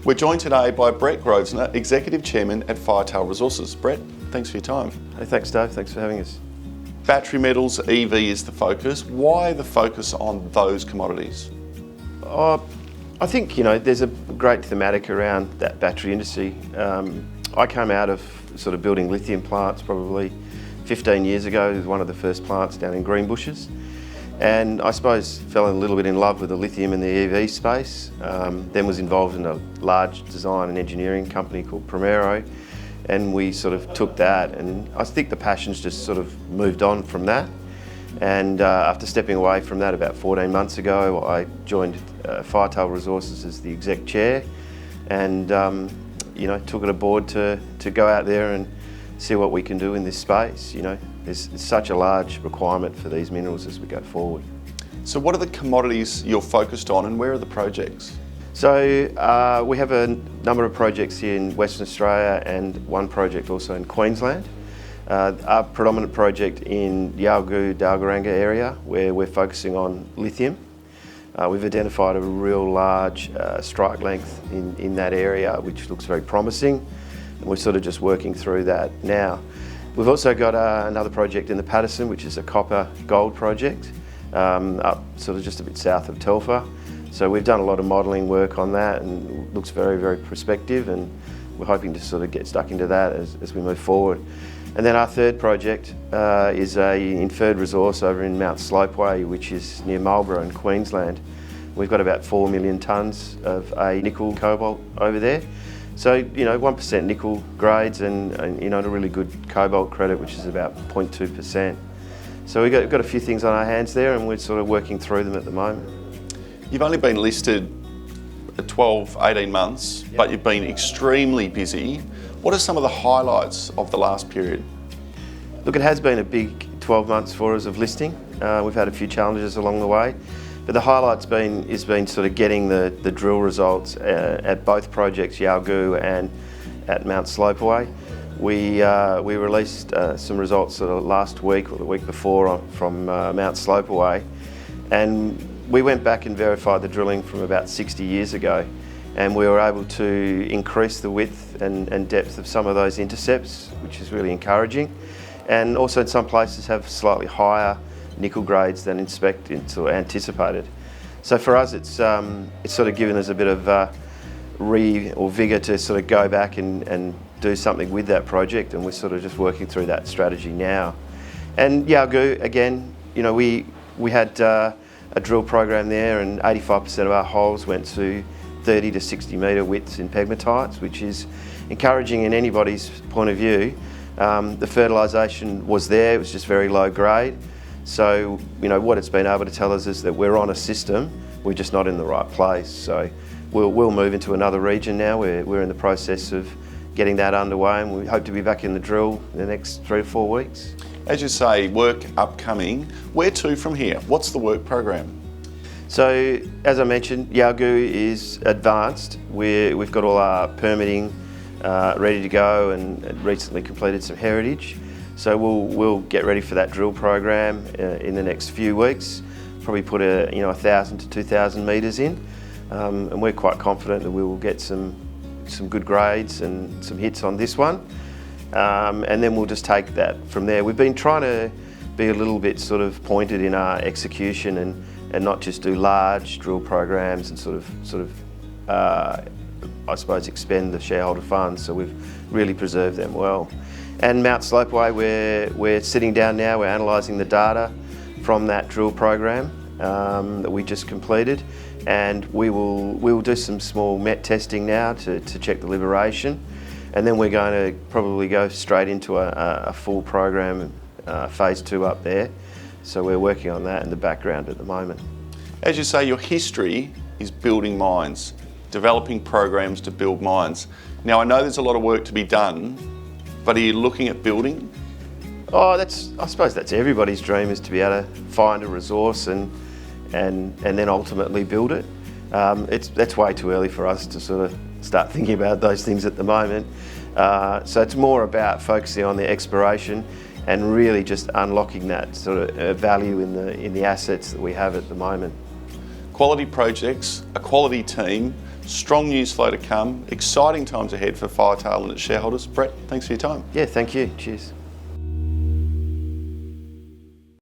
We're joined today by Brett Grosvenor, Executive Chairman at Firetail Resources. Brett, thanks for your time. Hey, thanks Dave, thanks for having us. Battery metals, EV is the focus. Why the focus on those commodities? I think, there's a great thematic around that battery industry. I came out of sort of building lithium plants probably 15 years ago. It was one of the first plants down in Greenbushes. And I suppose fell a little bit in love with the lithium and the EV space. Then was involved in a large design and engineering company called Primero. And we sort of took that, and I think the passions just sort of moved on from that. And after stepping away from that about 14 months ago, I joined Firetail Resources as the exec chair, and took it aboard to go out there and see what we can do in this space. There's such a large requirement for these minerals as we go forward. So what are the commodities you're focused on, and where are the projects? So we have a number of projects here in Western Australia and one project also in Queensland. Our predominant project in Yalgoo, Dalgaranga area, where we're focusing on lithium. We've identified a real large strike length in that area, which looks very promising, and we're sort of just working through that now. We've also got another project in the Patterson, which is a copper gold project, up sort of just a bit south of Telfer. So we've done a lot of modelling work on that, and it looks very, very prospective, and we're hoping to sort of get stuck into that as we move forward. And then our third project is a inferred resource over in Mount Slopeway, which is near Marlborough in Queensland. We've got about 4 million tonnes of a nickel cobalt over there. So, 1% nickel grades and a really good cobalt credit, which is about 0.2%. So we've got a few things on our hands there, and we're sort of working through them at the moment. You've only been listed 12, 18 months, but you've been extremely busy. What are some of the highlights of the last period? Look, it has been a big 12 months for us of listing. We've had a few challenges along the way, but the highlight's been sort of getting the drill results at both projects, Yalgoo and at Mount Slopeway. We released some results sort of last week or the week before from Mount Slopeway, and we went back and verified the drilling from about 60 years ago, and we were able to increase the width and depth of some of those intercepts, which is really encouraging, and also in some places have slightly higher nickel grades than anticipated. So for us, it's sort of given us a bit of vigour to sort of go back and do something with that project, and we're sort of just working through that strategy now. And Yalgoo, again, we had a drill program there, and 85% of our holes went to 30 to 60 metre widths in pegmatites, which is encouraging in anybody's point of view. The fertilisation was there, it was just very low grade. So, what it's been able to tell us is that we're on a system, we're just not in the right place. So we'll move into another region now. We're in the process of getting that underway, and we hope to be back in the drill in the next 3 to 4 weeks. As you say, work upcoming. Where to from here? What's the work program? So, as I mentioned, Yalgoo is advanced. We've got all our permitting ready to go, and recently completed some heritage. So we'll get ready for that drill program in the next few weeks. Probably put 1,000 to 2,000 metres in, and we're quite confident that we will get some good grades and some hits on this one. And then we'll just take that from there. We've been trying to be a little bit sort of pointed in our execution and not just do large drill programs and sort of I suppose expend the shareholder funds. So we've really preserved them well. And Mount Slopeway, we're sitting down now, we're analysing the data from that drill program that we just completed, and we will do some small met testing now to check the liberation. And then we're going to probably go straight into a full program, phase 2 up there. So we're working on that in the background at the moment. As you say, your history is building mines, developing programs to build mines. Now, I know there's a lot of work to be done, but are you looking at building? I suppose that's everybody's dream, is to be able to find a resource and then ultimately build it. That's way too early for us to sort of start thinking about those things at the moment. So it's more about focusing on the exploration and really just unlocking that sort of value in the assets that we have at the moment. Quality projects, a quality team, Strong news flow to come. Exciting times ahead for Firetail and its shareholders. Brett, thanks for your time. Yeah, thank you. Cheers.